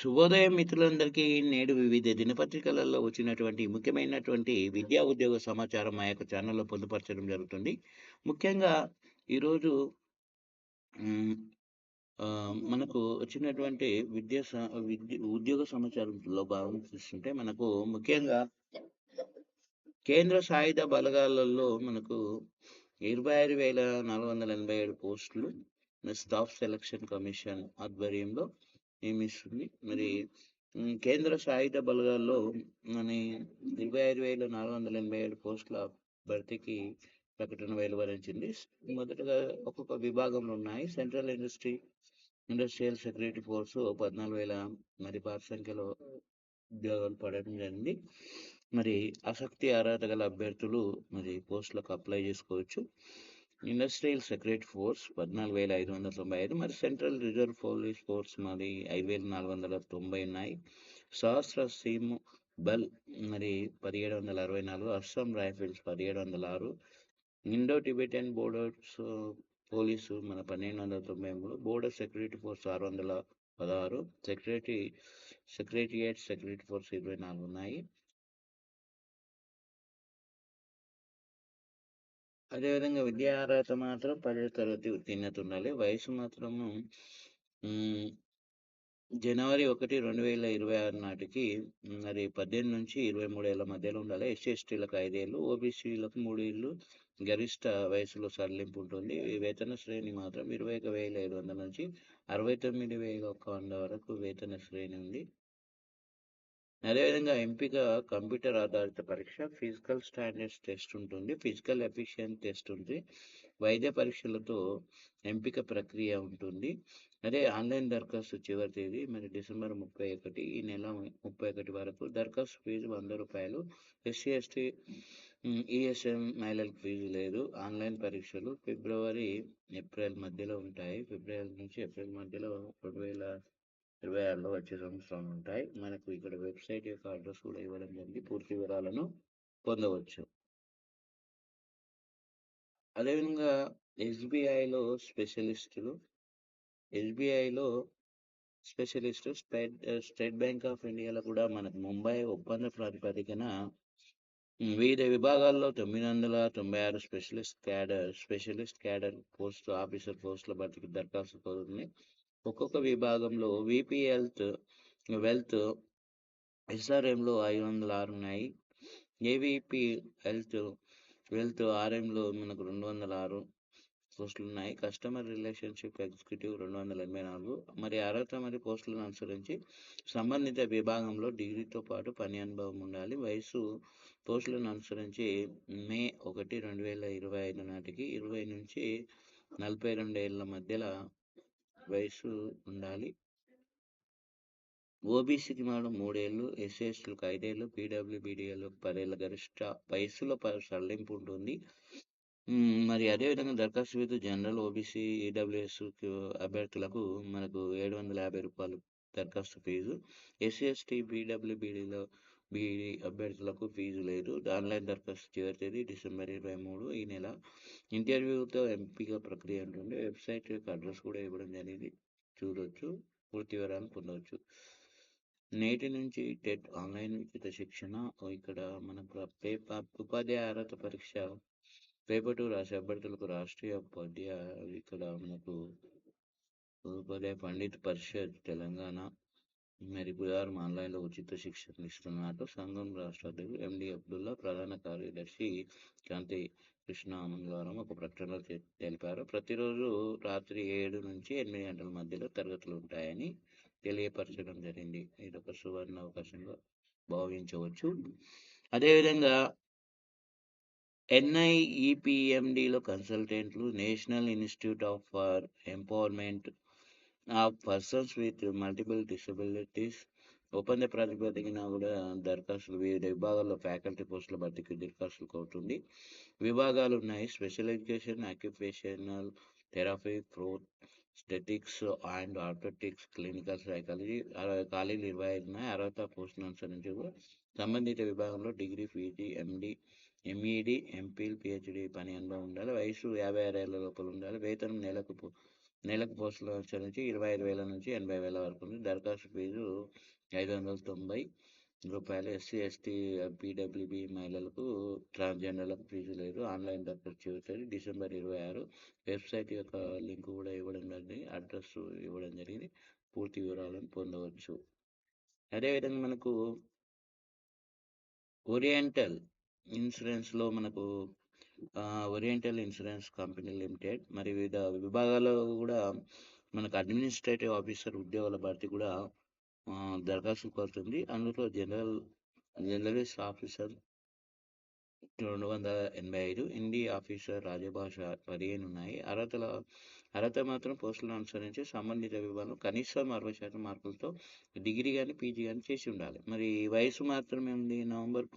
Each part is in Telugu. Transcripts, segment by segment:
శుభోదయం మిత్రులందరికీ. నేడు వివిధ దినపత్రికలలో వచ్చినటువంటి ముఖ్యమైనటువంటి విద్యా ఉద్యోగ సమాచారం మా యొక్క ఛానల్లో పొందుపరచడం జరుగుతుంది. ముఖ్యంగా ఈరోజు హ్మ్, మనకు వచ్చినటువంటి ఉద్యోగ సమాచారంలో భాగం చూస్తుంటే మనకు ముఖ్యంగా కేంద్ర సాయుధ బలగాలలో మనకు 26,487 పోస్టులు స్టాఫ్ సెలక్షన్ కమిషన్ ఆధ్వర్యంలో నియమిస్తుంది. మరి కేంద్ర సాయుధ బలగాల్లో మన 25,487 పోస్టుల భర్తీకి ప్రకటన వెలువరించింది. మొదటగా ఒక్కొక్క విభాగంలో ఉన్నాయి. సెంట్రల్ ఇండస్ట్రియల్ సెక్యూరిటీ ఫోర్సు 14,000 మరి భారీ సంఖ్యలో ఉద్యోగాలు పడడం జరిగింది. మరి ఆసక్తి అర్హత గల అభ్యర్థులు మరి పోస్టులకు అప్లై చేసుకోవచ్చు. ఇండస్ట్రియల్ సెక్యూరిటీ ఫోర్స్ 14,595, మరి సెంట్రల్ రిజర్వ్ పోలీస్ ఫోర్స్ మరి 5,490 ఉన్నాయి. సహస్ర సీమ్ బల్ మరి 1764, Assam rifles 1706, Indo Tibetan borders police మన 1293, border security force 616, secretariat security force 24 ఉన్నాయి. అదేవిధంగా విద్యా అర్హత మాత్రం 10వ తరగతి ఉత్తీర్ణత ఉండాలి. వయసు మాత్రము జనవరి 1, 2026 నాటికి మరి 18 నుంచి 23 ఏళ్ల మధ్యలో ఉండాలి. ఎస్సీ ఎస్టీలకు 5 ఏళ్ళు, ఓబీసీలకు 3 ఏళ్ళు గరిష్ట వయసులో సడలింపు ఉంటుంది. వేతన శ్రేణి మాత్రం 21,500 నుంచి 69,100 వరకు వేతన శ్రేణి ఉంది. అదేవిధంగా ఎంపిక కంప్యూటర్ ఆధారిత పరీక్ష, ఫిజికల్ స్టాండర్డ్స్ టెస్ట్ ఉంటుంది, ఫిజికల్ ఎఫిషియెంట్ టెస్ట్ ఉంది, వైద్య పరీక్షలతో ఎంపిక ప్రక్రియ ఉంటుంది. అదే ఆన్లైన్ దరఖాస్తు చివరి తేదీ మరి డిసెంబర్ 31, ఈ నెల 31 వరకు. దరఖాస్తు ఫీజు 100 రూపాయలు. ఎస్సీ ఎస్టీ ఈఎస్ఎం మహిళలకు ఫీజు లేదు. ఆన్లైన్ పరీక్షలు ఏప్రిల్ మధ్యలో ఉంటాయి. ఫిబ్రవరి నుంచి ఏప్రిల్ మధ్యలో 2026లో వచ్చే సంవత్సరం ఉంటాయి. మనకు ఇక్కడ వెబ్సైట్ యొక్క అడ్రస్ కూడా ఇవ్వడం జరిగింది. పూర్తి వివరాలను పొందవచ్చు. అదేవిధంగా ఎస్బీఐలో స్పెషలిస్టు స్టేట్ బ్యాంక్ ఆఫ్ ఇండియాలో కూడా మనకు ముంబై ఒప్పంద ప్రాతిపదికన వివిధ విభాగాల్లో 996 స్పెషలిస్ట్ క్యాడర్ పోస్టు ఆఫీసర్ పోస్టుల భర్తీకి దరఖాస్తు కోరుతుంది. ఒక్కొక్క విభాగంలో వీపీ వెల్త్ ఎస్ఆర్ఎంలో 506 ఉన్నాయి. ఏవీపీ వెల్త్ ఆర్ఎంలో మనకు 206 పోస్టులు ఉన్నాయి. Customer relationship executive 284. మరి అర్హత మరి పోస్టులను అనుసరించి సంబంధిత విభాగంలో డిగ్రీతో పాటు పని అనుభవం ఉండాలి. వయసు పోస్టులను అనుసరించి మే 1, 2025 నాటికి 20 నుంచి 42 ఏళ్ల మధ్యలో వయసు ఉండాలి. ఓబీసీకి మనం 3 ఏళ్ళు, ఎస్సీ ఎస్టీలకు 5 ఏళ్ళు, పీడబ్ల్యూబీడీలకు 10 ఏళ్ళ గరిష్ట వయస్సులో సడలింపు ఉంటుంది. మరి అదేవిధంగా దరఖాస్తు ఫీజు జనరల్, ఓబీసీ, ఈడబ్ల్యూఎస్ అభ్యర్థులకు మనకు 750 రూపాయలు దరఖాస్తు ఫీజు. ఎస్సీ ఎస్టీ పీడబ్ల్యూబీడీ అభ్యర్థులకు ఫీజు లేదు. ఆన్లైన్ దరఖాస్తు చివరి తేదీ డిసెంబర్ 23 ఈ నెల. ఇంటర్వ్యూతో ఎంపిక ప్రక్రియ ఉంటుంది. వెబ్సైట్ యొక్క అడ్రస్ కూడా ఇవ్వడం జరిగింది, చూడవచ్చు, పూర్తి వివరాలను పొందవచ్చు. నేటి నుంచి టెట్ ఆన్లైన్ ఉచిత శిక్షణ. ఇక్కడ మనకు ఉపాధ్యాయ అర్హత పరీక్ష పేపర్ 2 రాసే అభ్యర్థులకు రాష్ట్రీయ ఇక్కడ మనకు ఉపాధ్యాయ పండిత్ పరిషత్ తెలంగాణ మరి బుధవారం ఆన్లైన్లో ఉచిత శిక్షణ ఇస్తున్నట్టు సంఘం రాష్ట్ర అధ్యక్షుడు ఎండి అబ్దుల్లా, ప్రధాన కార్యదర్శి కాంతి కృష్ణ మంగళవారం ఒక ప్రకటనలో తెలిపారు. ప్రతిరోజు రాత్రి 7 నుంచి 8 గంటల మధ్యలో తరగతులు ఉంటాయని తెలియపరచడం జరిగింది. ఇది ఒక సువర్ణ అవకాశంగా భావించవచ్చు. అదేవిధంగా NIEPMDలో కన్సల్టెంట్లు, national institute for empowerment of persons with multiple disabilities ఒప్పంద ప్రాతిపదికన కూడా దరఖాస్తులు వివిధ విభాగాల్లో ఫ్యాకల్టీ పోస్టుల భర్తీకి దరఖాస్తులు కోరుతుంది. విభాగాలు ఉన్నాయి. Special education, occupational therapy, prosthetics and orthotics, clinical psychology. ఖాళీలు 25 ఉన్నాయి. అర్హత పోస్టును అనుసరించి సంబంధిత విభాగంలో degree, PG, MEd, MPhil, PhD పని అనుభవం ఉండాలి. వయసు 56 ఏళ్ల లోపల ఉండాలి. వేతనం నెలకు నెలకు పోస్టుల అంచనా నుంచి 25,000 నుంచి 80,000 వరకు ఉంది. దరఖాస్తు ఫీజు రూ. 590. ఎస్సీ, ఎస్టీ, పీడబ్ల్యూబీ మహిళలకు, ట్రాన్స్జెండర్లకు ఫీజు లేదు. ఆన్లైన్ దరఖాస్తు చివరి డిసెంబర్ 26. వెబ్సైట్ యొక్క లింక్ కూడా ఇవ్వడం జరిగింది, అడ్రస్ ఇవ్వడం జరిగింది. పూర్తి వివరాలను పొందవచ్చు. అదేవిధంగా మనకు ఓరియంటల్ ఇన్సూరెన్స్లో మనకు ఓరియంటల్ ఇన్సూరెన్స్ కంపెనీ లిమిటెడ్ మరి వివిధ విభాగాల్లో కూడా మనకు అడ్మినిస్ట్రేటివ్ ఆఫీసర్ ఉద్యోగాల భర్తీ కూడా దరఖాస్తు కోరుతుంది. అందులో జర్నలిస్ట్ ఆఫీసర్ 285, హిందీ ఆఫీసర్ రాజభాష 15 ఉన్నాయి. అర్హత మాత్రం పోస్టులను అనుసరించి సంబంధిత విభాగంలో కనీసం 60% మార్కులతో డిగ్రీ కానీ పీజీ కానీ చేసి ఉండాలి. మరి వయసు మాత్రమే ఉంది. నవంబర్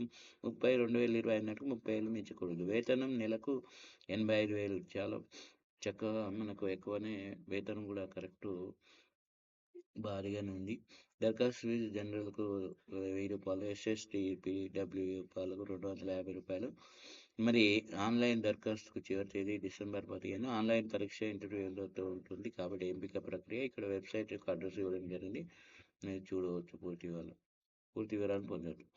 30, 2025 నాటికి 30 ఏళ్ళు మించకూడదు. వేతనం నెలకు 85,000. చాలా చక్కగా మనకు ఎక్కువనే వేతనం కూడా కరెక్టు భారీగానే ఉంది. దరఖాస్తు ఫీజు జనరల్కు రూ. 1000, ఎస్ఎస్టీ, పీడబ్ల్యూలకు రూ. 250. మరి ఆన్లైన్ దరఖాస్తుకు చివరి తేదీ డిసెంబర్ 15. ఆన్లైన్ పరీక్ష ఇంటర్వ్యూలతో ఉంటుంది కాబట్టి ఎంపిక ప్రక్రియ ఇక్కడ వెబ్సైట్ యొక్క అడ్రస్ ఇవ్వడం జరిగింది. మీరు చూడవచ్చు, పూర్తి వివరాలు పొందవచ్చు.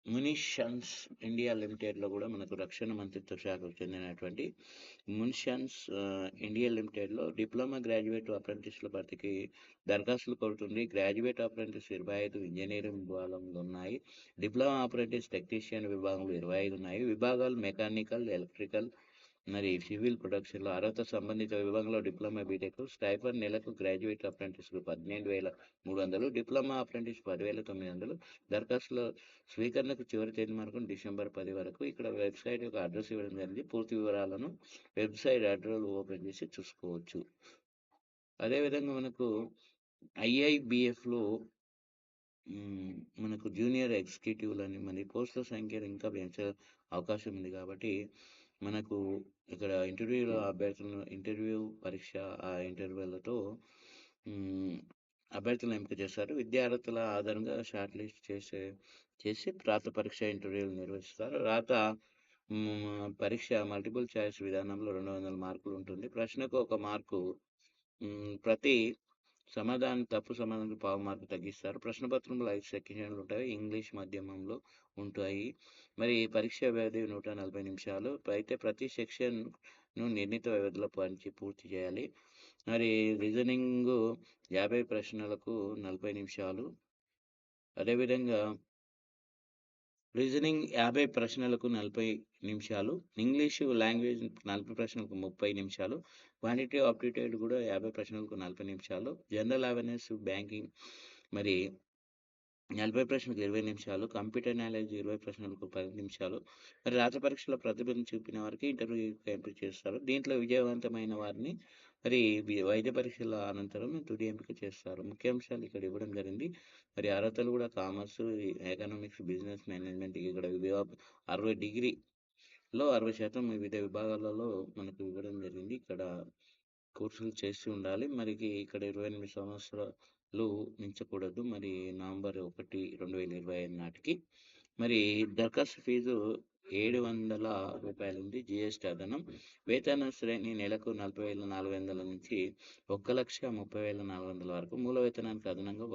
మునిషన్స్ ఇండియా లిమిటెడ్లో కూడా మనకు రక్షణ మంత్రిత్వ శాఖకు చెందినటువంటి మునిషన్స్ ఇండియా లిమిటెడ్లో డిప్లొమా గ్రాడ్యుయేట్ అప్రెంటిస్ల భర్తీకి దరఖాస్తులు కోరుతుంది. గ్రాడ్యుయేట్ అప్రెంటిస్ 25, ఇంజనీరింగ్ విభాగంలో ఉన్నాయి. డిప్లొమా అప్రెంటిస్ టెక్నీషియన్ విభాగంలో 25 ఉన్నాయి. విభాగాలు మెకానికల్, ఎలక్ట్రికల్ మరి సివిల్ ప్రొడక్షన్లో. అర్హత సంబంధిత విభాగంలో డిప్లొమా, బీటెక్. స్టైఫండ్ నెలకు గ్రాడ్యుయేట్ అప్రెంటిస్కు 18,300, డిప్లొమా అప్రెంటిస్ 10,900. దరఖాస్తుల స్వీకరణకు చివరి తేదీ మార్గం డిసెంబర్ 10 వరకు. ఇక్కడ వెబ్సైట్ యొక్క అడ్రస్ ఇవ్వడం జరిగింది. పూర్తి వివరాలను వెబ్సైట్ అడ్రస్ ఓపెన్ చేసి చూసుకోవచ్చు. అదేవిధంగా మనకు ఐఐబిఎఫ్లో మనకు జూనియర్ ఎగ్జిక్యూటివ్లని మరి పోస్టుల సంఖ్యను ఇంకా పెంచే అవకాశం ఉంది కాబట్టి మనకు ఇక్కడ ఇంటర్వ్యూ పరీక్ష ఆ ఇంటర్వ్యూలతో అభ్యర్థులను ఎంపిక చేస్తారు. విద్యార్థుల ఆధారంగా షార్ట్ లిస్ట్ చేసి రాత పరీక్ష ఇంటర్వ్యూలు నిర్వహిస్తారు. పరీక్ష మల్టిపుల్ చాయిస్ విధానంలో 200 మార్కులు ఉంటుంది. ప్రశ్నకు 1 మార్కు. ప్రతి తప్పు సమాధానం 1/4 మార్కు తగ్గిస్తారు. ప్రశ్నపత్రంలో 5 సెక్షన్లు ఉంటాయి. ఇంగ్లీష్ మాధ్యమంలో ఉంటాయి. మరి పరీక్ష వ్యవధి 140 నిమిషాలు. అయితే ప్రతి సెక్షన్ను నిర్ణీత వ్యవధిలో పూర్తి చేయాలి. మరి రీజనింగ్ 50 ప్రశ్నలకు 40 నిమిషాలు. అదేవిధంగా రీజనింగ్ 50 ప్రశ్నలకు 40 నిమిషాలు. ఇంగ్లీషు లాంగ్వేజ్ 40 ప్రశ్నలకు 30 నిమిషాలు. క్వాంటిటీ ఆప్టిట్యూడ్ కూడా 50 ప్రశ్నలకు 40 నిమిషాలు. జనరల్ అవేర్నెస్, బ్యాంకింగ్ మరి 40 ప్రశ్నలకు 20 నిమిషాలు. కంప్యూటర్ నాలెడ్జ్ 20 ప్రశ్నలకు 10 నిమిషాలు. మరి రాత పరీక్షలో ప్రతిభను చూపిన వారికి ఇంటర్వ్యూకి ఎంపిక చేస్తారు. దీంట్లో విజయవంతమైన వారిని మరి వైద్య పరీక్షల అనంతరం తుది ఎంపిక చేస్తారు. ముఖ్యాంశాలు ఇక్కడ ఇవ్వడం జరిగింది. మరి అర్హతలు కూడా కామర్స్, ఎకనామిక్స్, బిజినెస్ మేనేజ్మెంట్. ఇక్కడ 60 డిగ్రీలో 60% వివిధ విభాగాలలో మనకు ఇవ్వడం జరిగింది. ఇక్కడ కోర్సులు చేసి ఉండాలి. మరి ఇక్కడ 28 సంవత్సరాలు మించకూడదు. మరి నవంబర్ 1, 2025 నాటికి. మరి దరఖాస్తు ఫీజు రూ. 700 ఉంది, జిఎస్టీ అదనం. వేతన శ్రేణి నెలకు 40,400 నుంచి 1,30,400 వరకు. మూల వేతనానికి అదనంగా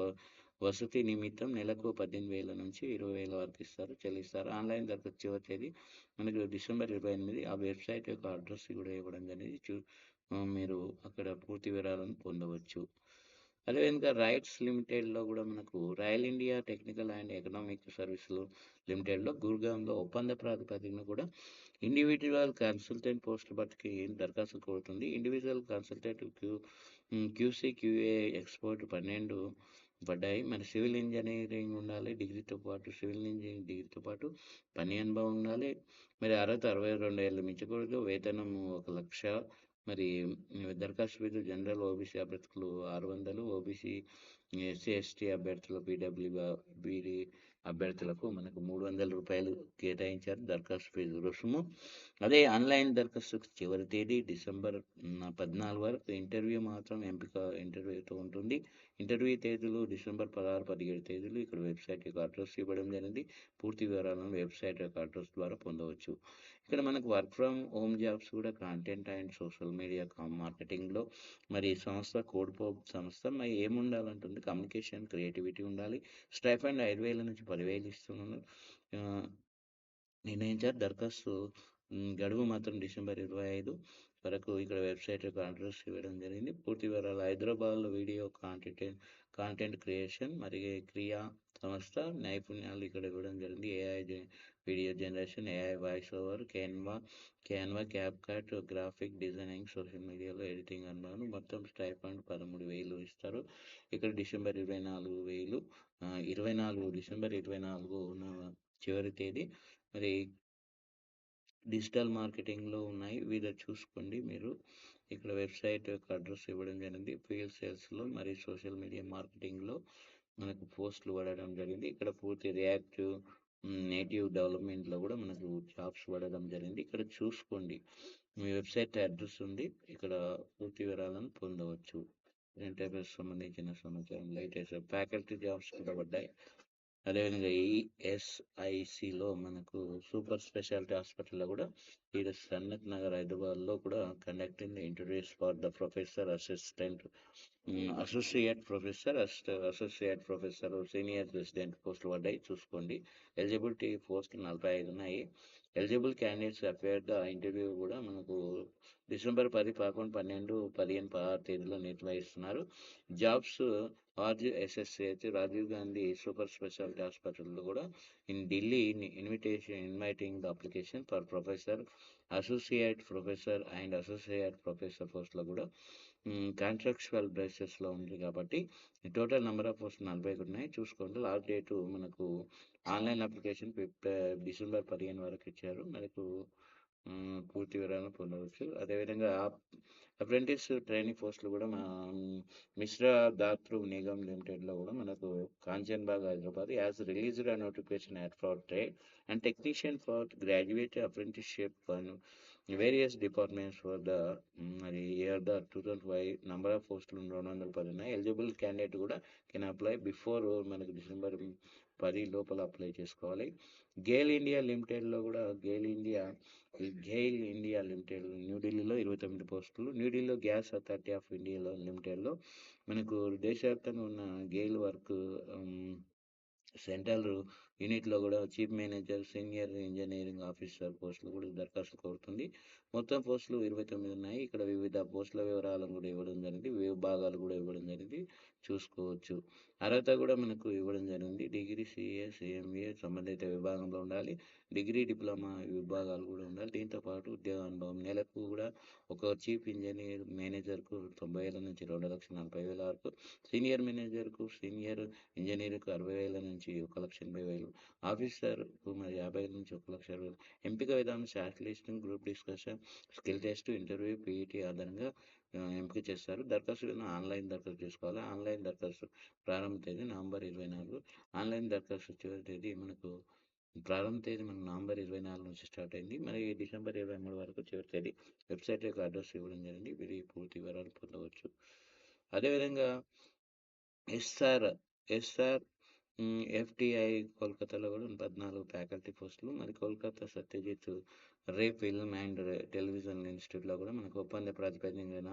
వసతి నిమిత్తం నెలకు 18,000 నుంచి 20,000 వరకు చెల్లిస్తారు. ఆన్లైన్ దరఖాస్తు చివరి తేదీ మనకు డిసెంబర్ 28. ఆ వెబ్సైట్ యొక్క అడ్రస్ కూడా ఇవ్వడం జరిగింది. మీరు అక్కడ పూర్తి వివరాలను పొందవచ్చు. అదేవిధంగా రైట్స్ లిమిటెడ్లో కూడా మనకు royal India technical and economic సర్వీసులు లిమిటెడ్లో గుర్గాంలో ఒప్పంద ప్రాతిపదికన కూడా ఇండివిజువల్ కన్సల్టెంట్ పోస్టుల భర్తీకి దరఖాస్తు కోరుతుంది. Individual consultant QC, QA expert 12 పడ్డాయి. మరి సివిల్ ఇంజనీరింగ్ ఉండాలి. సివిల్ ఇంజనీరింగ్ డిగ్రీతో పాటు పని అనుభవం ఉండాలి. మరి అర్హత 62 ఏళ్ళు మించకూడదు. వేతనం 1,00,000. మరి దరఖాస్తు ఫీజు జనరల్ ఓబీసీ అభ్యర్థులు 600, ఓబీసీ, ఎస్సీ, ఎస్టీ అభ్యర్థులు, పీడబ్ల్యూబీ అభ్యర్థులకు మనకు 300 రూపాయలు కేటాయించారు దరఖాస్తు ఫీజు రుసుము. అదే ఆన్లైన్ దరఖాస్తు చివరి తేదీ డిసెంబర్ 14 వరకు. ఇంటర్వ్యూ మాత్రం ఇంటర్వ్యూతో ఉంటుంది. ఇంటర్వ్యూ తేదీలు డిసెంబర్ 16, 17 తేదీలు. ఇక్కడ వెబ్సైట్ యొక్క అడ్రస్ ఇవ్వడం జరిగింది. పూర్తి వివరాలను వెబ్సైట్ యొక్క అడ్రస్ ద్వారా పొందవచ్చు. ఇక్కడ మనకు వర్క్ ఫ్రమ్ హోమ్ జాబ్స్ కూడా కంటెంట్ అండ్ సోషల్ మీడియా మార్కెటింగ్లో మరి సంస్థ కోడ్పోప్ సంస్థ మరి ఏముండాలంటుంది, కమ్యూనికేషన్ క్రియేటివిటీ ఉండాలి. స్టైఫండ్ 5,000 నుంచి 10,000 ఇస్తున్నాను. నిర్ణయించారు. దరఖాస్తు గడువు మాత్రం డిసెంబర్ 25 వరకు. ఇక్కడ వెబ్సైట్ యొక్క అడ్రస్ ఇవ్వడం జరిగింది. పూర్తి వివరాలు హైదరాబాద్లో వీడియో కాంటెంట్ క్రియేషన్ మరి క్రియా సంస్థ నైపుణ్యాలు ఇక్కడ ఇవ్వడం జరిగింది. AI video generation, AI voice over, Canva, CapCut, graphic designing, social మీడియాలో ఎడిటింగ్ అన్నాను. మొత్తం స్టైఫండ్ 13,000 ఇస్తారు. ఇక్కడ డిసెంబర్ 24 డిసెంబర్ 24 చివరి తేదీ. మరి డిజిటల్ మార్కెటింగ్లో ఉన్నాయి, వీళ్ళు చూసుకోండి మీరు. ఇక్కడ వెబ్సైట్ యొక్క అడ్రస్ ఇవ్వడం జరిగింది. ఫీల్డ్ సేల్స్లో మరి సోషల్ మీడియా మార్కెటింగ్లో మనకు పోస్టులు పడడం జరిగింది. ఇక్కడ పూర్తి రియాక్ట్ నేటివ్ డెవలప్మెంట్లో కూడా మనకు జాబ్స్ పడడం జరిగింది. ఇక్కడ చూసుకోండి, మీ వెబ్సైట్ అడ్రస్ ఉంది, ఇక్కడ పూర్తి వివరాలను పొందవచ్చు. ఇంటర్వ్యూస్ సంబంధించిన సమాచారం లేటెస్ట్ ఫ్యాకల్టీ జాబ్స్ కూడా పడ్డాయి. అదేవిధంగా ఈఎస్ఐసిలో మనకు సూపర్ స్పెషాలిటీ హాస్పిటల్లో కూడా ఇక్కడ సన్నత్ నగర్ హైదరాబాద్లో కూడా conducting interviews for the professor assistant, associate professor, senior resident పోస్టులు పడ్డాయి. చూసుకోండి. ఎలిజిబిలిటీ పోస్టులు 45 ఉన్నాయి. Eligible candidates appear the interview కూడా మనకు డిసెంబర్ 10, 11, 12, 15, 16 తేదీలో నిర్వహిస్తున్నారు. Jobs RGSSH Rajiv Gandhi super speciality హాస్పిటల్లో కూడా in Delhi inviting the application for professor, associate professor and associate professor పోస్టులో కూడా కాంట్రాక్చువల్ బేసిస్లో ఉంది కాబట్టి టోటల్ నెంబర్ ఆఫ్ పోస్ట్ 40 ఉన్నాయి. చూసుకోండి. లాస్ట్ డేటు మనకు ఆన్లైన్ అప్లికేషన్ డిసెంబర్ 15 వరకు ఇచ్చారు. మనకు పూర్తి వివరాలను పొందవచ్చు. అదేవిధంగా అప్రెంటిస్ ట్రైనింగ్ పోస్టులు కూడా మిశ్రా దాతృ నిగమ్ లిమిటెడ్లో కూడా మనకు Kanchanbagh Hyderabad as released notification add for trade and technician for graduate apprenticeship various departments for the మరి ఇయర్ ద 2005 నంబర్ ఆఫ్ పోస్టులు 210 ఉన్నాయి. ఎలిజిబుల్ క్యాండిడేట్ కూడా కెన్ అప్లై బిఫోర్ మనకు డిసెంబర్ 10 లోపల అప్లై చేసుకోవాలి. గెయిల్ ఇండియా లిమిటెడ్లో కూడా గెయిల్ ఇండియా లిమిటెడ్ న్యూఢిల్లీలో 29 పోస్టులు. న్యూఢిల్లీలో గ్యాస్ అథారిటీ ఆఫ్ ఇండియాలో లిమిటెడ్లో మనకు దేశవ్యాప్తంగా ఉన్న గెయిల్ వర్క్ సెంట్రల్ యూనిట్లో కూడా chief manager, senior engineering officer పోస్టులు కూడా దరఖాస్తు కోరుతుంది. మొత్తం పోస్టులు 29 ఉన్నాయి. ఇక్కడ వివిధ పోస్టుల వివరాలను కూడా ఇవ్వడం జరిగింది, విభాగాలు కూడా ఇవ్వడం జరిగింది, చూసుకోవచ్చు. అర్హత కూడా మనకు ఇవ్వడం జరిగింది. డిగ్రీ, CA, CMA సంబంధిత విభాగంలో ఉండాలి. డిగ్రీ, డిప్లొమా విభాగాలు కూడా ఉండాలి. దీంతోపాటు ఉద్యోగ అనుభవం నెలకు కూడా ఒక చీఫ్ ఇంజనీర్ మేనేజర్కు 90,000 నుంచి 2,40,000 వరకు, సీనియర్ మేనేజర్కు, సీనియర్ ఇంజనీర్కు 60,000 నుంచి 1,80,000, ఆఫీసర్కు మరి 50,000 నుంచి 1,00,000. ఎంపిక విధానం short listing, group discussion, skill test, interview, PET ఆధారంగా ఎంపిక చేస్తారు. దరఖాస్తు ఆన్లైన్ దరఖాస్తు చేసుకోవాలి. ఆన్లైన్ దరఖాస్తు ప్రారంభ తేదీ నవంబర్ 24. ఆన్లైన్ దరఖాస్తు చివరి తేదీ మనకు ప్రారంభ తేదీ మనకు నవంబర్ 24 నుంచి స్టార్ట్ అయింది. మరి డిసెంబర్ 23 వరకు చివరి తేదీ. వెబ్సైట్ యొక్క అడ్రస్ ఇవ్వడం జరిగింది, వీరి పూర్తి వివరాలు పొందవచ్చు. అదేవిధంగా ఎస్ఆర్ FTI కోల్కతాలో కూడా 14 ఫ్యాకల్టీ పోస్టులు. మరి Kolkata Satyajit Ray film and television ఇన్స్టిట్యూట్లో కూడా మనకు ఒప్పంద ప్రాతిపదికన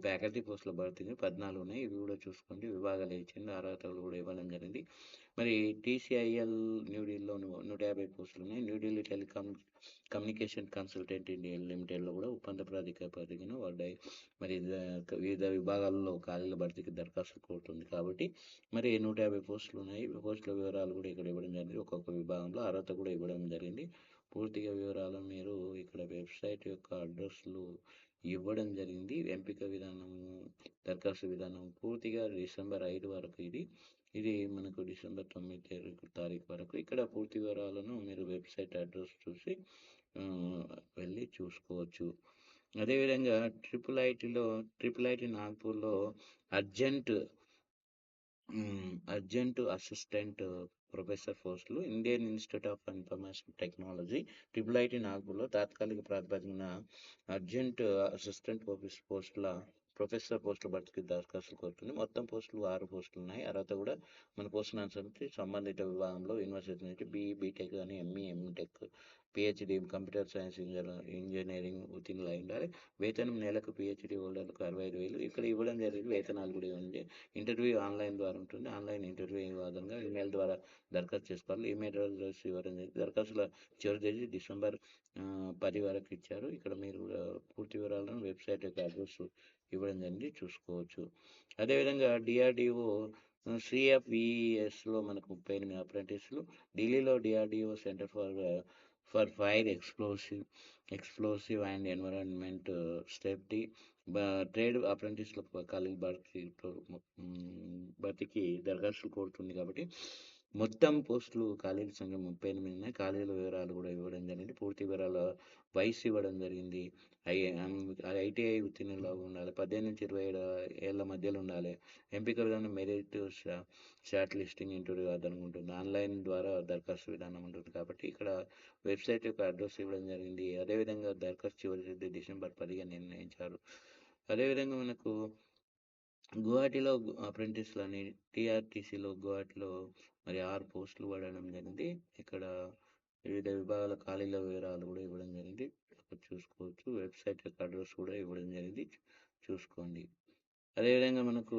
ఫ్యాకల్టీ పోస్టుల భర్తీకి 14 ఉన్నాయి. ఇవి కూడా చూసుకోండి. విభాగాలు ఇచ్చింది, అర్హతలు కూడా ఇవ్వడం జరిగింది. మరి TCIL న్యూఢిల్లీలో 150 పోస్టులు ఉన్నాయి. న్యూఢిల్లీ కమ్యూనికేషన్ కన్సల్టెంట్ ఇండియా లిమిటెడ్లో కూడా ఒప్పంద ప్రాతిపదికన పడ్డాయి. మరి వివిధ విభాగాల్లో ఖాళీల భర్తీకి దరఖాస్తు కోరుతుంది కాబట్టి మరి 150 పోస్టులు ఉన్నాయి. పోస్టుల వివరాలు కూడా ఇక్కడ ఇవ్వడం జరిగింది. ఒక్కొక్క విభాగంలో అర్హత కూడా ఇవ్వడం జరిగింది. పూర్తిగా వివరాలు మీరు ఇక్కడ వెబ్సైట్ యొక్క అడ్రస్లు ఇవ్వడం జరిగింది. ఎంపిక విధానము, దరఖాస్తు విధానం పూర్తిగా డిసెంబర్ 5 వరకు ఇది మనకు డిసెంబర్ 9 తారీఖు వరకు. ఇక్కడ పూర్తి వివరాలను మీరు వెబ్సైట్ అడ్రస్ చూసి వెళ్ళి చూసుకోవచ్చు. అదేవిధంగా ట్రిపుల్ ఐటీ నాగ్పూర్లో అర్జెంట్ అసిస్టెంట్ ప్రొఫెసర్ పోస్టులు. Indian institute of information technology triple IT నాగ్పూర్లో తాత్కాలిక ప్రాతిపదికన అర్జెంట్ అసిస్టెంట్ పోస్టుల ప్రొఫెసర్ పోస్టుల భర్తీకి దరఖాస్తులు కోరుతుంది. మొత్తం పోస్టులు 6 పోస్టులు ఉన్నాయి. అర్హత కూడా మన పోస్టును అనుసరించి సంబంధిత విభాగంలో యూనివర్సిటీ నుంచి బీఈ, బీటెక్ కానీ, ME, MTech, PhD, computer science engineering ఉత్తీర్ణులు అయి ఉండాలి. వేతనం నెలకు పిహెచ్డి హోల్డర్లకు 65,000 ఇక్కడ ఇవ్వడం జరిగింది. వేతనాలు కూడా ఉంది. ఇంటర్వ్యూ ఆన్లైన్ ద్వారా ఉంటుంది. ఆన్లైన్ ఇంటర్వ్యూ ఆధారంగా ఈమెయిల్ ద్వారా దరఖాస్తు చేసుకోవాలి. ఈమెయిల్ అడ్రస్ ఇవ్వడం జరిగింది. దరఖాస్తుల చివరి తేదీ డిసెంబర్ 10 వరకు ఇచ్చారు. ఇక్కడ మీరు పూర్తి వివరాలను వెబ్సైట్ యొక్క అడ్రస్ ఇవ్వడం జరిగింది, చూసుకోవచ్చు. అదేవిధంగా డిఆర్డిఓ సిఎఫ్ఈఎస్లో మనకు 38 అప్రెంటిస్లు. ఢిల్లీలో DRDO centre for fire explosive and environment safety trade అప్రెంటిస్ల ఖాళీల భర్తీకి దరఖాస్తులు కోరుతుంది. కాబట్టి మొత్తం పోస్టులు ఖాళీల సంఖ్య 38 ఉన్నాయి. ఖాళీల వివరాలు కూడా ఇవ్వడం జరిగింది. పూర్తి వివరాల వయసు ఇవ్వడం జరిగింది. ఐటీఐ ఉత్తీర్ణులు ఉండాలి. 18 నుంచి 27 ఏళ్ళ మధ్యలో ఉండాలి. ఎంపిక విధానం మెరిట్ షార్ట్ లిస్టింగ్ ఇంటర్వ్యూ ఆధారంగా ఉంటుంది. ఆన్లైన్ ద్వారా దరఖాస్తు విధానం ఉంటుంది. కాబట్టి ఇక్కడ వెబ్సైట్ యొక్క అడ్రస్ ఇవ్వడం జరిగింది. అదేవిధంగా దరఖాస్తు చివరి తేదీ డిసెంబర్ 10గా నిర్ణయించారు. అదేవిధంగా మనకు గువాహటిలో అప్రెంటిస్లు అని టీఆర్టీసీలో గువాహటిలో మరి 6 పోస్టులు పడడం జరిగింది. ఇక్కడ వివిధ విభాగాల ఖాళీల వివరాలు కూడా ఇవ్వడం జరిగింది, చూసుకోవచ్చు. వెబ్సైట్ యొక్క అడ్రస్ కూడా ఇవ్వడం జరిగింది, చూసుకోండి. అదేవిధంగా మనకు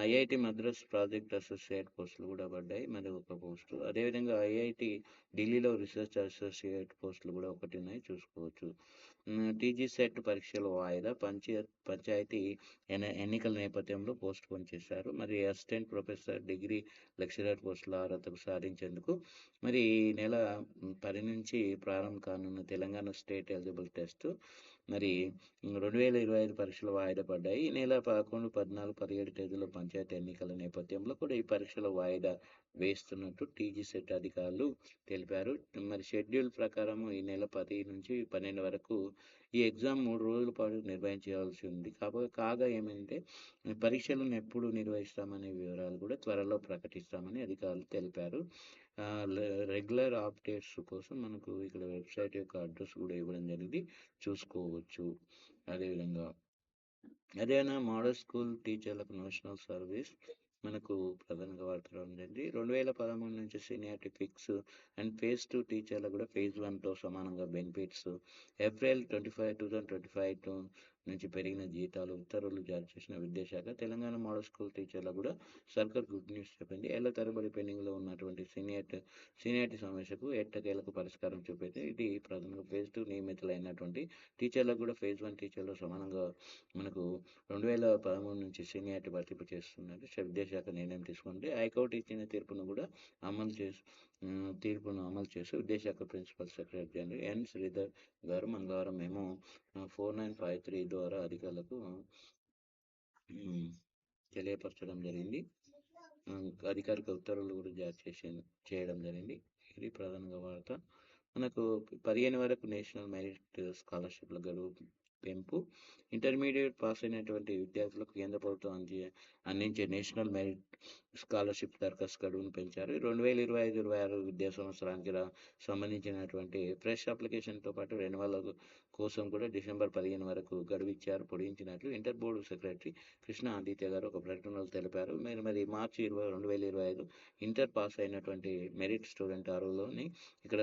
ఐఐటి మద్రాస్ ప్రాజెక్ట్ అసోసియేట్ పోస్టులు కూడా పడ్డాయి, మరి ఒక పోస్టు. అదేవిధంగా ఐఐటి ఢిల్లీలో రీసెర్చ్ అసోసియేట్ పోస్టులు కూడా ఒకటి ఉన్నాయి, చూసుకోవచ్చు. టీజీ సెట్ పరీక్షల వాయిదా పంచాయతీ ఎన్నికల నేపథ్యంలో పోస్ట్ పోన్ చేశారు. మరి అసిస్టెంట్ ప్రొఫెసర్, డిగ్రీ లెక్చరర్ పోస్టుల అర్హతకు సాధించేందుకు మరి ఈ నెల 10 నుంచి ప్రారంభం కానున్న తెలంగాణ స్టేట్ ఎలిజిబుల్ టెస్ట్ మరి 2025 పరీక్షలు వాయిదా పడ్డాయి. ఈ నెల 11, 14, 17 తేదీలో పంచాయతీ ఎన్నికల నేపథ్యంలో కూడా ఈ పరీక్షల వాయిదా వేస్తున్నట్టు టీజీ సెట్ అధికారులు తెలిపారు. మరి షెడ్యూల్ ప్రకారం ఈ నెల 10 నుంచి 12 వరకు ఈ ఎగ్జామ్ 3 రోజుల పాటు నిర్వహించాల్సి ఉంది. కాగా ఏమంటే పరీక్షలను ఎప్పుడు నిర్వహిస్తామనే వివరాలు కూడా త్వరలో ప్రకటిస్తామని అధికారులు తెలిపారు. రెగ్యులర్ అప్డేట్స్ కోసం మనకు ఇక్కడ వెబ్సైట్ యొక్క అడ్రస్ కూడా ఇవ్వడం జరిగింది, చూసుకోవచ్చు. అదేవిధంగా మోడల్ స్కూల్ టీచర్లకు నేషనల్ సర్వీస్ మనకు ప్రధానంగా వాడటం జరిగింది. 2013 నుంచి సీనియారిటీ ఫిక్స్ అండ్ ఫేజ్ 2 టీచర్లకు కూడా ఫేజ్ 1తో సమానంగా బెనిఫిట్స్. ఏప్రిల్ 2025 నుంచి పెరిగిన జీతాలు ఉత్తర్వులు జారీ చేసిన విద్యాశాఖ. తెలంగాణ మోడల్ స్కూల్ టీచర్లకు కూడా సర్కార్ గుడ్ న్యూస్ చెప్పింది. ఏళ్ల తరబడి పెండింగ్లో ఉన్నటువంటి సీనియారిటీ సమస్యకు ఎట్టకేలకు పరిష్కారం చూపింది. ఇది ప్రధానంగా ఫేజ్ 2 నియమితులైనటువంటి టీచర్లకు కూడా ఫేజ్ 1 టీచర్లు సమానంగా మనకు 2013 నుంచి సీనియారిటీ వర్తింపు చేస్తున్నది విద్యాశాఖ నిర్ణయం తీసుకుంటే. హైకోర్టు ఇచ్చిన తీర్పును అమలు చేస్తూ విద్యాశాఖ ప్రిన్సిపల్ సెక్రటరీ జనరల్ ఎన్ శ్రీధర్ గారు మంగళవారం మేము 4953 ద్వారా అధికారులకు తెలియపరచడం జరిగింది. అధికారిక ఉత్తర్వులు కూడా జారీ చేయడం జరిగింది. ఇది ప్రధానంగా వార్త. మనకు 15 వరకు నేషనల్ మెరిట్ స్కాలర్షిప్ల గడువు పెంపు. ఇంటర్మీడియట్ పాస్ అయినటువంటి విద్యార్థులకు కేంద్ర ప్రభుత్వం అందించే నేషనల్ మెరిట్ స్కాలర్షిప్ దరఖాస్తు గడువును పెంచారు. 2025-26 విద్యా సంవత్సరానికి సంబంధించినటువంటి ఫ్రెష్ అప్లికేషన్తో పాటు రెన్యువల్ కోసం కూడా డిసెంబర్ 15 వరకు గడువు పొడిగించినట్లు inter board secretary Krishna Aditya గారు ఒక ప్రకటనలో తెలిపారు. మరి మార్చి 2025 ఇంటర్ పాస్ అయినటువంటి మెరిట్ స్టూడెంట్ అర్హులని ఇక్కడ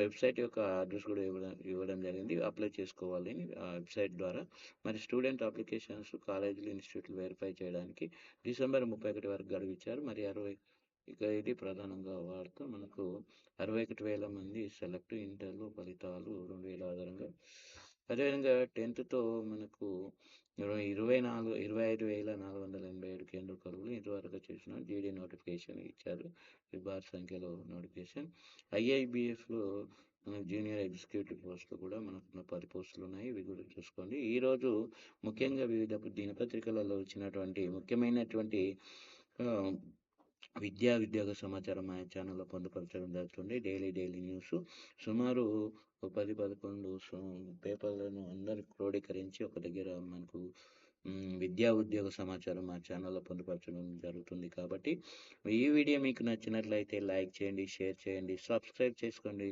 వెబ్సైట్ యొక్క అడ్రస్ కూడా ఇవ్వడం జరిగింది, అప్లై చేసుకోవాలి వెబ్సైట్ ద్వారా. మరి స్టూడెంట్ అప్లికేషన్స్ కాలేజీలు, ఇన్స్టిట్యూట్లు వెరిఫై చేయడానికి డిసెంబర్ 31 వరకు గడువు ఇచ్చారు. మరి ఇది ప్రధానంగా వార్త. మనకు 61,000 మంది సెలెక్ట్ ఇంటర్లో ఫలితాలు 2000 ఆధారంగా. అదేవిధంగా 10th మనకు 25,487 కేంద్ర కరువులు ఇంతవరకు చేసిన జీడీ నోటిఫికేషన్ ఇచ్చారు. భారీ సంఖ్యలో నోటిఫికేషన్. ఐఐబిఎఫ్లో జూనియర్ ఎగ్జిక్యూటివ్ పోస్టులు కూడా మనకు 10 పోస్టులు ఉన్నాయి, ఇవి కూడా చూసుకోండి. ఈరోజు ముఖ్యంగా వివిధ దినపత్రికలలో వచ్చినటువంటి ముఖ్యమైనటువంటి ఉద్యోగ సమాచారం మా ఛానల్లో పొందుపరచడం జరుగుతుంది. డైలీ న్యూస్ సుమారు 10-11 పేపర్లను అందరూ క్రోడీకరించి ఒక దగ్గర మనకు విద్యా, ఉద్యోగ సమాచారం మా ఛానల్‌లో పొందుపరచడం జరుగుతుంది కాబట్టి, ఈ వీడియో మీకు నచ్చినట్లయితే లైక్ చేయండి, షేర్ చేయండి, సబ్స్క్రైబ్ చేసుకోండి.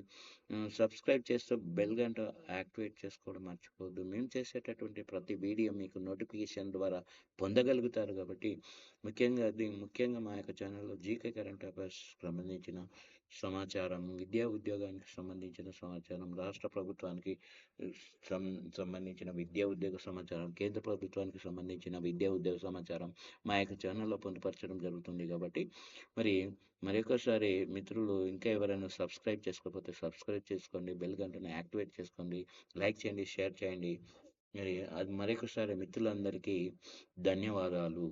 సబ్స్క్రైబ్ చేస్తూ బెల్ గంట యాక్టివేట్ చేసుకోవడం మర్చిపోవద్దు. మేము చేసేటటువంటి ప్రతి వీడియో మీకు నోటిఫికేషన్ ద్వారా పొందగలుగుతారు కాబట్టి, ముఖ్యంగా మా యొక్క ఛానల్‌లో జీకే కరెంట్ అఫైర్స్ సంబంధించిన సమాచారం, విద్యా ఉద్యోగానికి సంబంధించిన సమాచారం, రాష్ట్ర ప్రభుత్వానికి సం సంబంధించిన విద్యా ఉద్యోగ సమాచారం, కేంద్ర ప్రభుత్వానికి సంబంధించిన విద్యా ఉద్యోగ సమాచారం మా యొక్క ఛానల్‌లో పొందుపరచడం జరుగుతుంది కాబట్టి, మరి మరొకసారి మిత్రులు ఇంకా ఎవరైనా సబ్స్క్రైబ్ చేసుకోకపోతే సబ్స్క్రైబ్ చేసుకోండి. బెల్ గంటను యాక్టివేట్ చేసుకోండి. లైక్ చేయండి, షేర్ చేయండి. మరి అది మరొకసారి మిత్రులందరికీ ధన్యవాదాలు.